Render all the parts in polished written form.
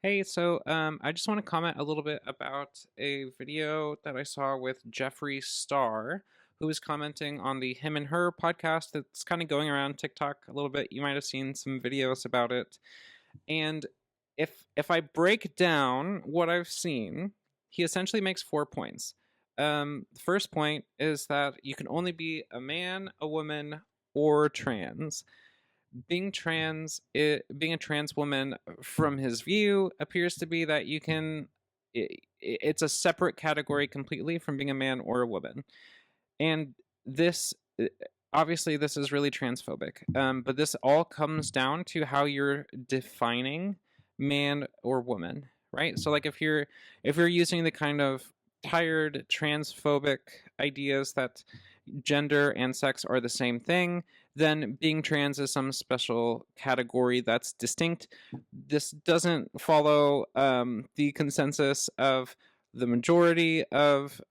I just want to comment a little bit about a video that I saw with Jeffree Star, who was commenting on the Him and Her podcast that's kind of going around TikTok a little bit. You might have seen some videos about it. And if I break down what I've seen, he essentially makes 4 points. The first point is that you can only be a man, a woman, or trans. Being a trans woman, from his view, appears to be that it's a separate category completely from being a man or a woman. And this obviously this is really transphobic, but this all comes down to how you're defining man or woman, right? So like if you're using the kind of tired transphobic ideas that gender and sex are the same thing, then being trans is some special category that's distinct. This doesn't follow the consensus of the majority of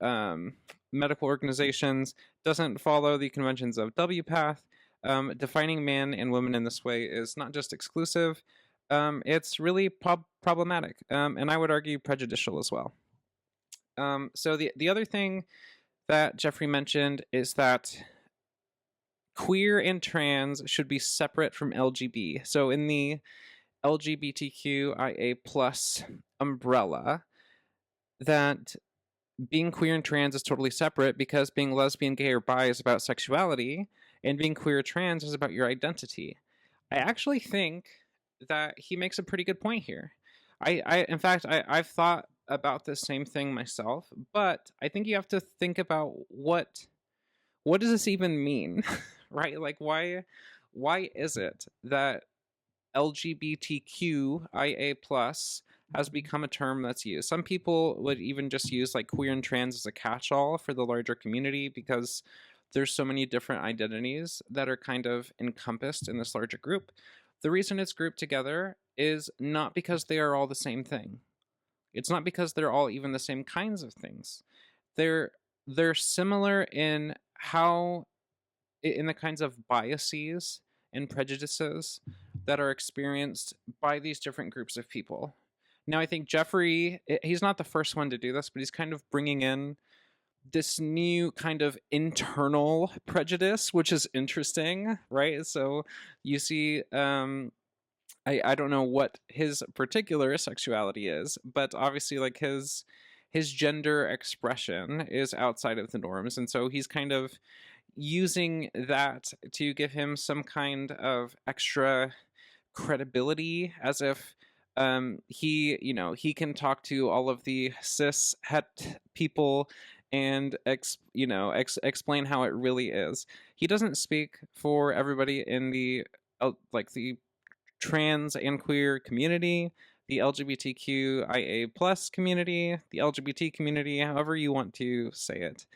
medical organizations, doesn't follow the conventions of WPATH. Defining man and woman in this way is not just exclusive, it's really problematic, and I would argue prejudicial as well. So the other thing that Jeffree mentioned is that queer and trans should be separate from LGB. So in the LGBTQIA plus umbrella, that being queer and trans is totally separate because being lesbian, gay, or bi is about sexuality, and being queer or trans is about your identity. I actually think that he makes a pretty good point here. In fact, I've thought about the same thing myself, but I think you have to think about what does this even mean, right? Like why is it that LGBTQIA plus has become a term that's used? Some people would even just use like queer and trans as a catch-all for the larger community because there's so many different identities that are kind of encompassed in this larger group. The reason it's grouped together is not because they are all the same thing. It's not because they're all even the same kinds of things. They're similar in the kinds of biases and prejudices that are experienced by these different groups of people. Now, I think Jeffree, he's not the first one to do this, but he's kind of bringing in this new kind of internal prejudice, which is interesting, right? So you see, I don't know what his particular sexuality is, but obviously, like his gender expression is outside of the norms, and so he's kind of using that to give him some kind of extra credibility, as if he can talk to all of the cis het people and explain how it really is. He doesn't speak for everybody in the the trans and queer community, the LGBTQIA plus community, the LGBT community, however you want to say it.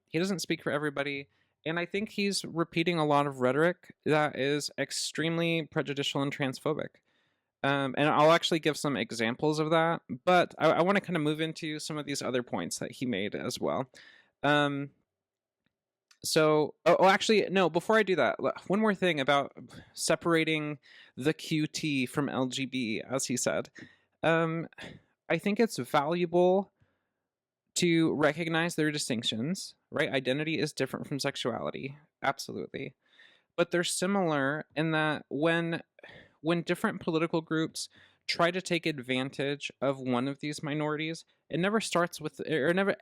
He doesn't speak for everybody, and I think he's repeating a lot of rhetoric that is extremely prejudicial and transphobic. And I'll actually give some examples of that, but I want to kind of move into some of these other points that he made as well. Actually, no, before I do that, one more thing about separating the QT from LGB, as he said. I think it's valuable to recognize their distinctions, right? Identity is different from sexuality, absolutely. But they're similar in that when different political groups try to take advantage of one of these minorities, it never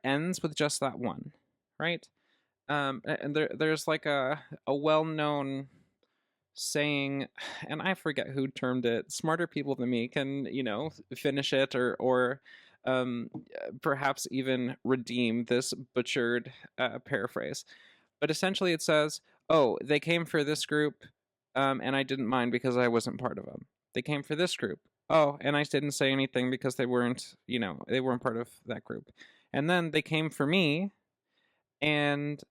ends with just that one, right? And there's like a well-known saying, and I forget who termed it. Smarter people than me can finish it or perhaps even redeem this butchered paraphrase. But essentially, it says, "Oh, they came for this group, and I didn't mind because I wasn't part of them. They came for this group. Oh, and I didn't say anything because they weren't part of that group. And then they came for me, and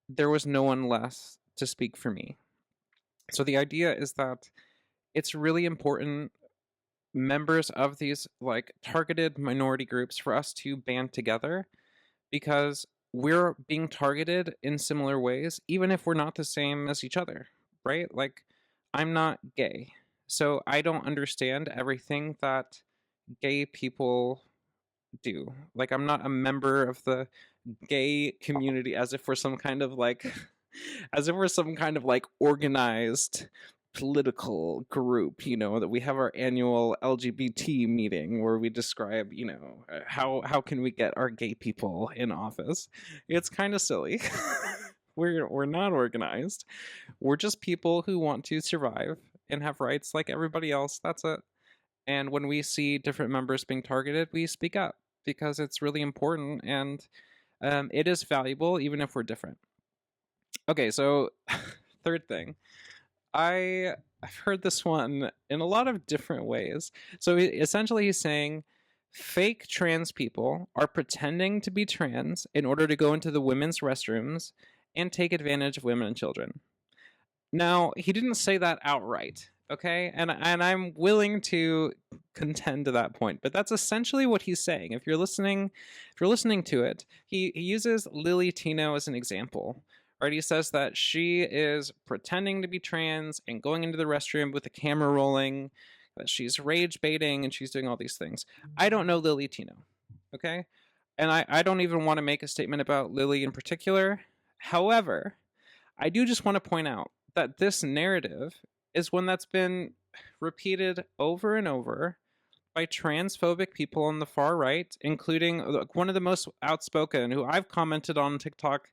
there was no one less to speak for me." So the idea is that it's really important, members of these like targeted minority groups, for us to band together because we're being targeted in similar ways, even if we're not the same as each other, right? Like, I'm not gay, so I don't understand everything that gay people do. Like, I'm not a member of the gay community as if we're some kind of like as if we're some kind of like organized political group, that we have our annual LGBT meeting where we describe, how can we get our gay people in office. It's kind of silly. We're not organized. We're just people who want to survive and have rights like everybody else. That's it. And when we see different members being targeted, we speak up because it's really important, and it is valuable even if we're different. Okay, so third thing, I've heard this one in a lot of different ways. So essentially, he's saying fake trans people are pretending to be trans in order to go into the women's restrooms and take advantage of women and children. Now, he didn't say that outright, okay? And I'm willing to contend to that point, but that's essentially what he's saying. If you're listening to it, he uses Lily Tino as an example. Right? He says that she is pretending to be trans and going into the restroom with the camera rolling, that she's rage baiting and she's doing all these things. I don't know Lily Tino, okay? And I don't even want to make a statement about Lily in particular. However, I do just want to point out that this narrative is one that's been repeated over and over by transphobic people on the far right, including one of the most outspoken, who I've commented on TikTok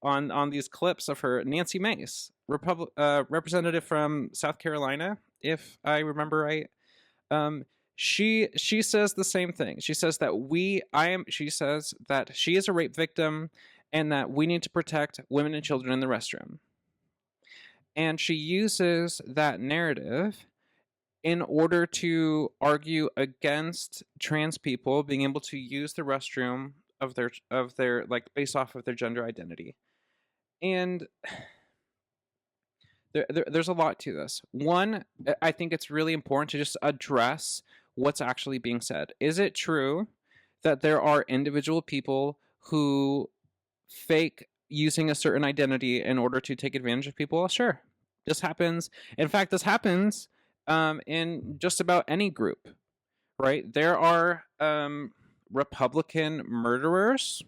on these clips of her, Nancy Mace, representative from South Carolina, if I remember right. She says the same thing. She says that she says that she is a rape victim and that we need to protect women and children in the restroom. And she uses that narrative in order to argue against trans people being able to use the restroom of their like based off of their gender identity. And there's a lot to this. One, I think it's really important to just address what's actually being said. Is it true that there are individual people who fake using a certain identity in order to take advantage of people? Sure. This happens. In fact, this happens in just about any group, right? There are Republican murderers.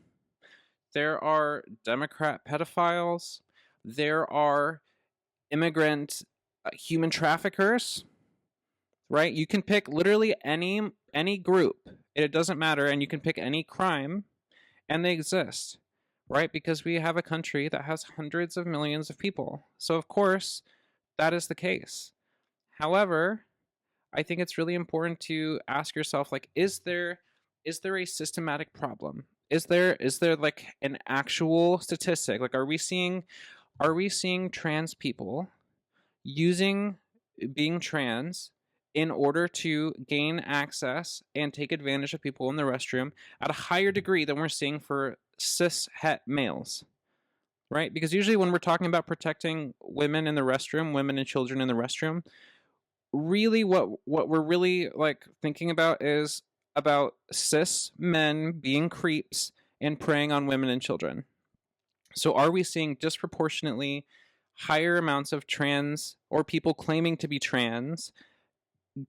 There are Democrat pedophiles. There are immigrant human traffickers, right? You can pick literally any group. It doesn't matter, and you can pick any crime, and they exist, right? Because we have a country that has hundreds of millions of people. So of course, that is the case. However, I think it's really important to ask yourself, like, is there a systematic problem? Is there like an actual statistic? Like, are we seeing trans people using being trans in order to gain access and take advantage of people in the restroom at a higher degree than we're seeing for cis het males? Right? Because usually when we're talking about protecting women in the restroom, women and children in the restroom, really what we're really like thinking about is about cis men being creeps and preying on women and children. So are we seeing disproportionately higher amounts of trans or people claiming to be trans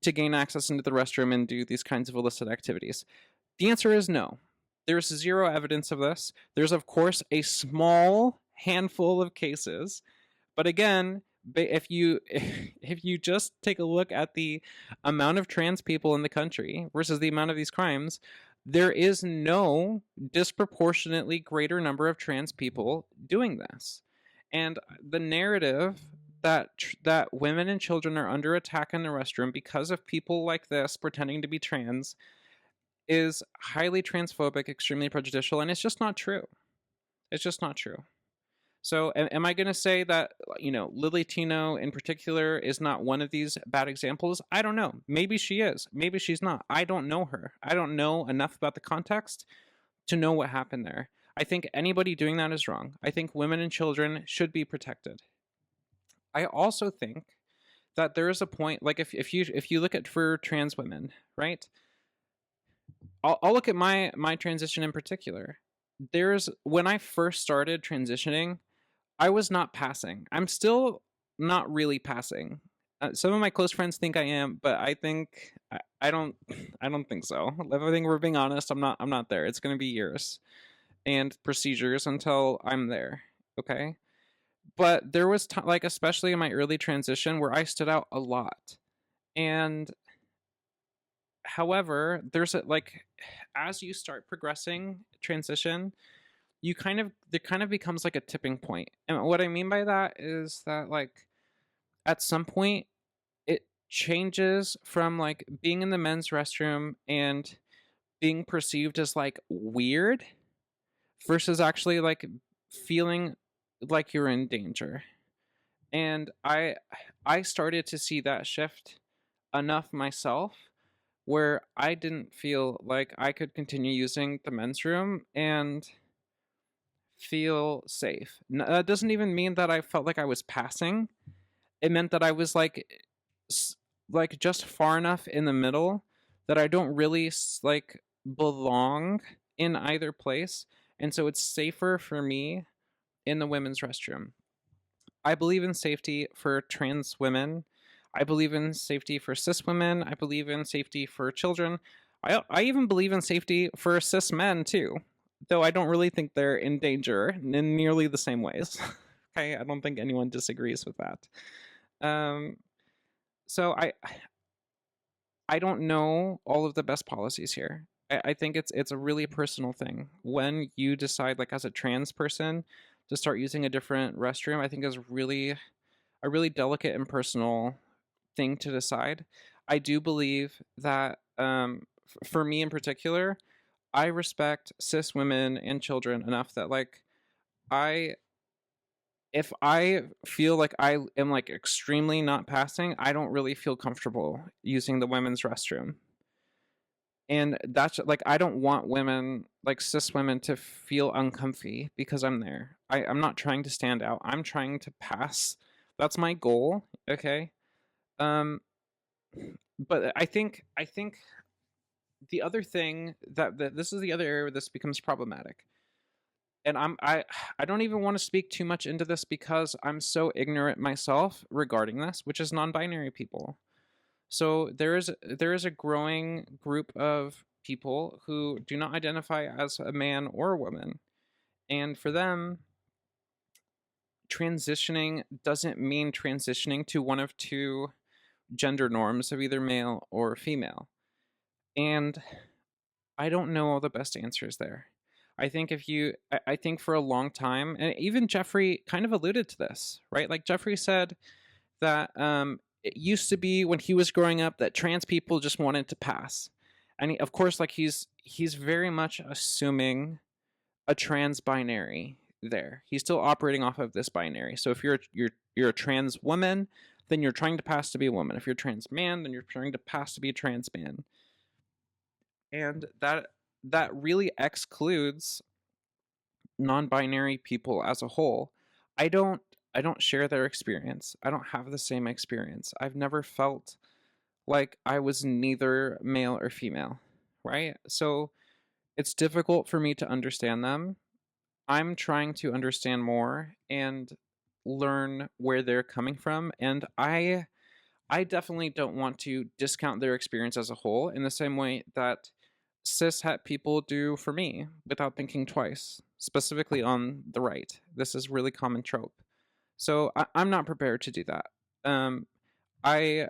to gain access into the restroom and do these kinds of illicit activities? The answer is no. There's zero evidence of this. There's, of course, a small handful of cases. But again, if you just take a look at the amount of trans people in the country versus the amount of these crimes, there is no disproportionately greater number of trans people doing this. And the narrative that women and children are under attack in the restroom because of people like this pretending to be trans is highly transphobic, extremely prejudicial, and it's just not true. It's just not true. So am I going to say that, Lily Tino in particular is not one of these bad examples? I don't know. Maybe she is. Maybe she's not. I don't know her. I don't know enough about the context to know what happened there. I think anybody doing that is wrong. I think women and children should be protected. I also think that there is a point, like if you look at for trans women, right? I'll look at my transition in particular. When I first started transitioning, I was not passing. I'm still not really passing. Some of my close friends think I am, but I don't I don't think so. If I think we're being honest, I'm not there. It's going to be years and procedures until I'm there. Okay? But there was like especially in my early transition where I stood out a lot. And however, there's a like as you start progressing transition, you kind of there kind of becomes like a tipping point. And what I mean by that is that like at some point it changes from like being in the men's restroom and being perceived as like weird versus actually like feeling like you're in danger. And I started to see that shift enough myself where I didn't feel like I could continue using the men's room and feel safe. That doesn't even mean that I felt like I was passing. It meant that I was like just far enough in the middle that I don't really like belong in either place, and so it's safer for me in the women's restroom. I believe in safety for trans women. I believe in safety for cis women. I believe in safety for children. I even believe in safety for cis men too, though I don't really think they're in danger in nearly the same ways. Okay, I don't think anyone disagrees with that. Um, so I don't know all of the best policies here. I think it's a really personal thing. When you decide, like as a trans person, to start using a different restroom, I think is really a really delicate and personal thing to decide. I do believe that for me in particular, I respect cis women and children enough that like I if I feel like I am like extremely not passing, I don't really feel comfortable using the women's restroom. And that's like I don't want women like cis women to feel uncomfy because I'm there. I'm not trying to stand out. I'm trying to pass. That's my goal. Okay. Um but I think the other thing that this is the other area where this becomes problematic. And I don't even want to speak too much into this because I'm so ignorant myself regarding this, which is non-binary people. So there is a growing group of people who do not identify as a man or a woman. And for them, transitioning doesn't mean transitioning to one of two gender norms of either male or female. And I don't know all the best answers there. I think if you, I think for a long time, and even Jeffree kind of alluded to this, right? Like Jeffree said that it used to be when he was growing up that trans people just wanted to pass, and of course, like he's very much assuming a trans binary there. He's still operating off of this binary. So if you're a trans woman, then you're trying to pass to be a woman. If you're a trans man, then you're trying to pass to be a trans man. And that really excludes non-binary people as a whole. I don't I don't share their experience. I don't have the same experience. I've never felt like I was neither male or female, right? So it's difficult for me to understand them. I'm trying to understand more and learn where they're coming from, and I definitely don't want to discount their experience as a whole in the same way that cishet people do for me without thinking twice, specifically on the right. This is really common trope. So I'm not prepared to do that. Um, I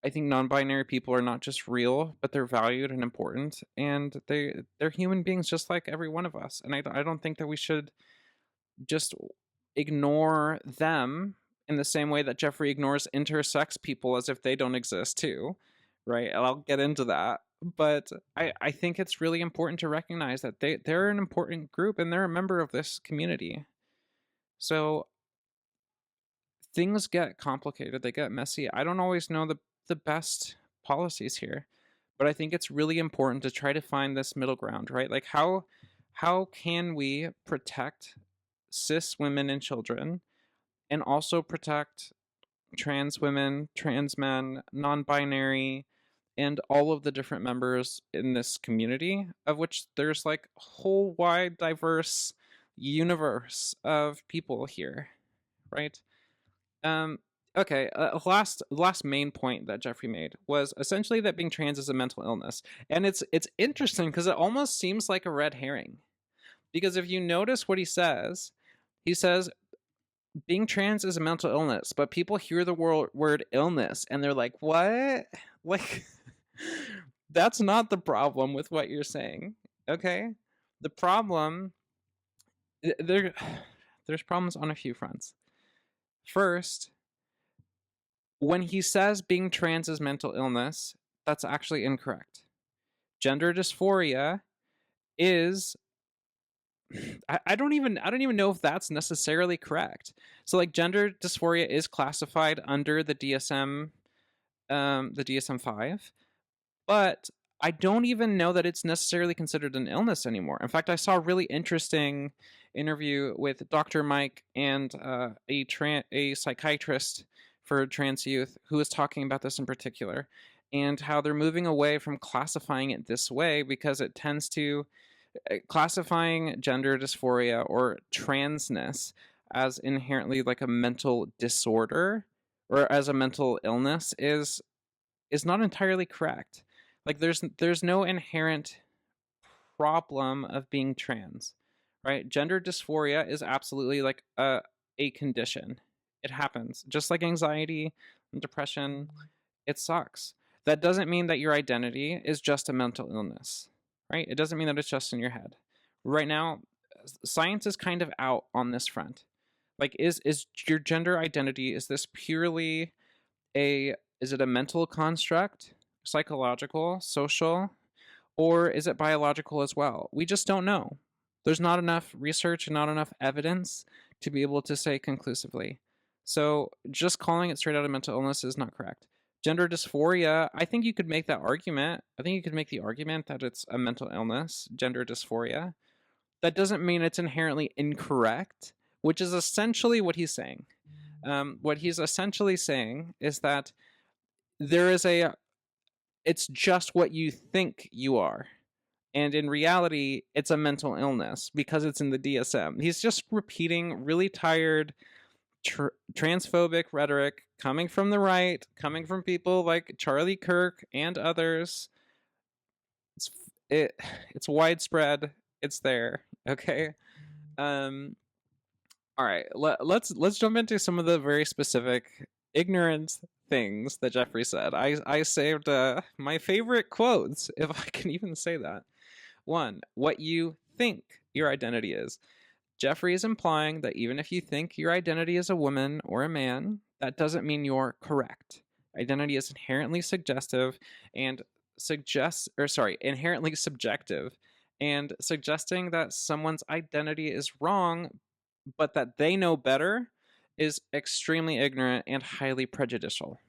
I think non-binary people are not just real, but they're valued and important, and they're human beings just like every one of us. And I don't think that we should just ignore them in the same way that Jeffree ignores intersex people as if they don't exist too, right? And I'll get into that. But I think it's really important to recognize that they're an important group and they're a member of this community. So things get complicated, they get messy. I don't always know the best policies here, but I think it's really important to try to find this middle ground, right? Like how can we protect cis women and children and also protect trans women, trans men, non-binary, and all of the different members in this community, of which there's like a whole wide diverse universe of people here, right? um Okay, last main point that Jeffrey made was essentially that being trans is a mental illness, and it's interesting because it almost seems like a red herring. Because if you notice what he says being trans is a mental illness, but people hear the word illness and they're like, "What?" Like, that's not the problem with what you're saying. Okay, the problem there there's problems on a few fronts. First, when he says being trans is mental illness, that's actually incorrect. Gender dysphoria is I don't even know if that's necessarily correct. So like gender dysphoria is classified under the DSM-5, but I don't even know that it's necessarily considered an illness anymore. In fact, I saw a really interesting interview with Dr. Mike and a psychiatrist for trans youth who was talking about this in particular and how they're moving away from classifying it this way because it tends to classifying gender dysphoria or transness as inherently like a mental disorder or as a mental illness is not entirely correct. Like there's no inherent problem of being trans, right? Gender dysphoria is absolutely like a condition. It happens. Just like anxiety and depression, it sucks. That doesn't mean that your identity is just a mental illness, right? It doesn't mean that it's just in your head. Right now, science is kind of out on this front. Like is your gender identity, is this purely a is it a mental construct, psychological, social, or is it biological as well? We just don't know. There's not enough research and not enough evidence to be able to say conclusively. So just calling it straight out a mental illness is not correct. Gender dysphoria, I think you could make that argument. I think you could make the argument that it's a mental illness, gender dysphoria. That doesn't mean it's inherently incorrect, which is essentially what he's saying. What he's essentially saying is that there is it's just what you think you are. And in reality, it's a mental illness because it's in the DSM. He's just repeating really tired transphobic rhetoric coming from the right, coming from people like Charlie Kirk and others. It's it's widespread. It's there. Okay. Um all right, let's jump into some of the very specific ignorant things that Jeffrey said. I saved my favorite quotes, if I can even say that. One, what you think your identity is. Jeffrey is implying that even if you think your identity is a woman or a man, that doesn't mean you're correct. Identity is inherently suggestive and inherently subjective, and suggesting that someone's identity is wrong but that they know better is extremely ignorant and highly prejudicial.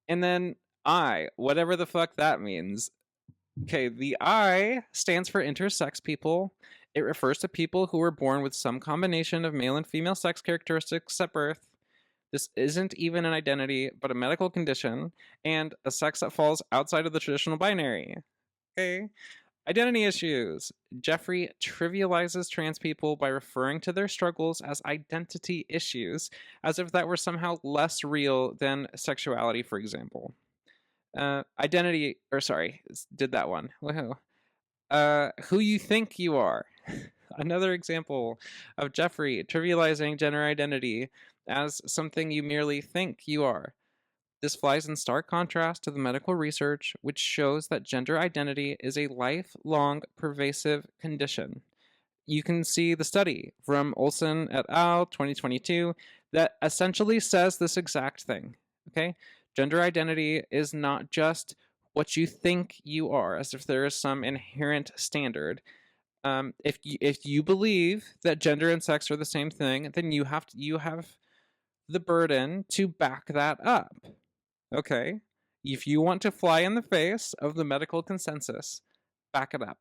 And then whatever the fuck that means. Okay, the I stands for intersex people. It refers to people who were born with some combination of male and female sex characteristics at birth. This isn't even an identity, but a medical condition, and a sex that falls outside of the traditional binary. Okay? Identity issues. Jeffrey trivializes trans people by referring to their struggles as identity issues, as if that were somehow less real than sexuality, for example. Did that one. Woohoo. Who you think you are. Another example of Jeffrey trivializing gender identity as something you merely think you are. This flies in stark contrast to the medical research, which shows that gender identity is a lifelong, pervasive condition. You can see the study from Olson et al. 2022 that essentially says this exact thing. Okay? Gender identity is not just what you think you are, as if there is some inherent standard. If you believe that gender and sex are the same thing, then you have the burden to back that up. Okay? If you want to fly in the face of the medical consensus, back it up.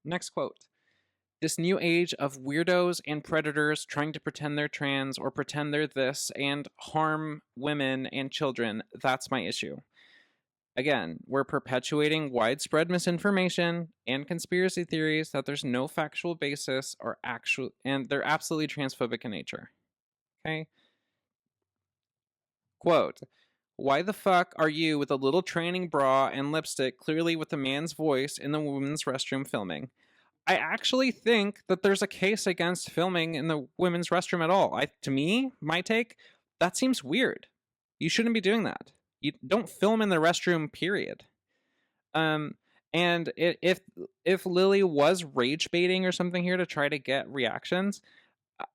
Next quote. This new age of weirdos and predators trying to pretend they're trans or pretend they're this and harm women and children, that's my issue. Again, we're perpetuating widespread misinformation and conspiracy theories that there's no factual basis and they're absolutely transphobic in nature. Okay. Quote, why the fuck are you with a little training bra and lipstick, clearly with a man's voice, in the women's restroom filming? I actually think that there's a case against filming in the women's restroom at all. To me, my take, that seems weird. You shouldn't be doing that. You don't film in the restroom, period. Um, and if Lily was rage baiting or something here to try to get reactions,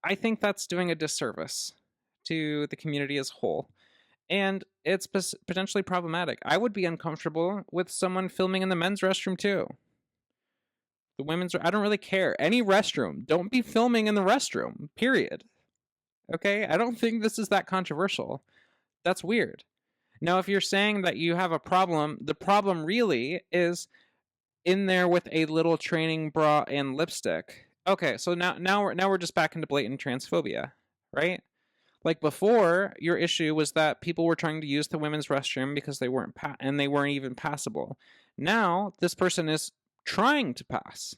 I think that's doing a disservice to the community as a whole. And it's potentially problematic. I would be uncomfortable with someone filming in the men's restroom too. The women's, I don't really care. Any restroom, don't be filming in the restroom, period. Okay? I don't think this is that controversial. That's weird. Now, if you're saying that you have a problem, the problem really is in there with a little training bra and lipstick. Okay, so now we're just back into blatant transphobia, right? Like before, your issue was that people were trying to use the women's restroom because they weren't and they weren't even passable. Now, this person is trying to pass.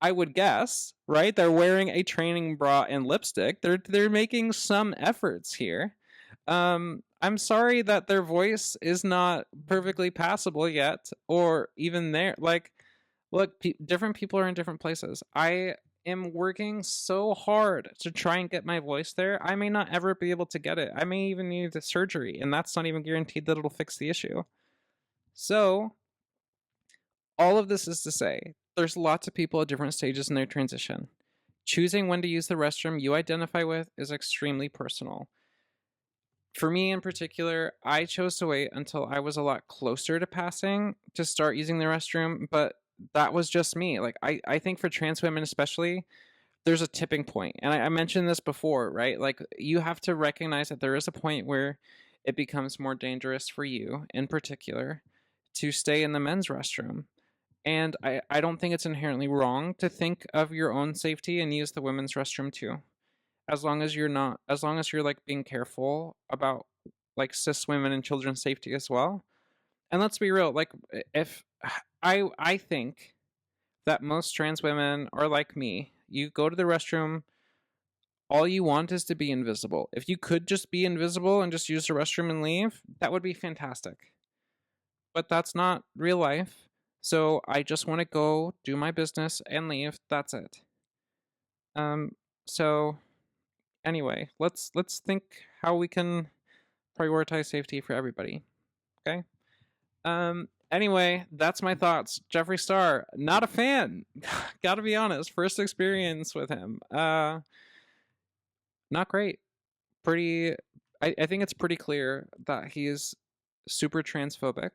I would guess, right? They're wearing a training bra and lipstick. They're making some efforts here. I'm sorry that their voice is not perfectly passable yet, or even there. Like, look, different people are in different places. I am working so hard to try and get my voice there. I may not ever be able to get it. I may even need the surgery, and that's not even guaranteed that it'll fix the issue. So, all of this is to say, there's lots of people at different stages in their transition. Choosing when to use the restroom you identify with is extremely personal. For me in particular, I chose to wait until I was a lot closer to passing to start using the restroom, but that was just me. Like, I think for trans women especially, there's a tipping point. And I mentioned this before, right? Like, you have to recognize that there is a point where it becomes more dangerous for you in particular to stay in the men's restroom. And I don't think it's inherently wrong to think of your own safety and use the women's restroom too. As long as you're like being careful about like cis women and children's safety as well. And let's be real, like if I think that most trans women are like me. You go to the restroom, all you want is to be invisible. If you could just be invisible and just use the restroom and leave, that would be fantastic. But that's not real life. So I just want to go do my business and leave. That's it. Um so anyway, let's think how we can prioritize safety for everybody. Okay? Anyway, that's my thoughts. Jeffree Star, not a fan. Gotta be honest. First experience with him. Not great. Pretty I think it's pretty clear that he's super transphobic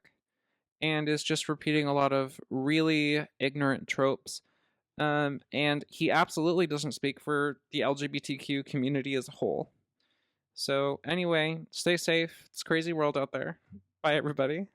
and is just repeating a lot of really ignorant tropes. And he absolutely doesn't speak for the LGBTQ community as a whole. So, anyway, stay safe. It's a crazy world out there. Bye, everybody.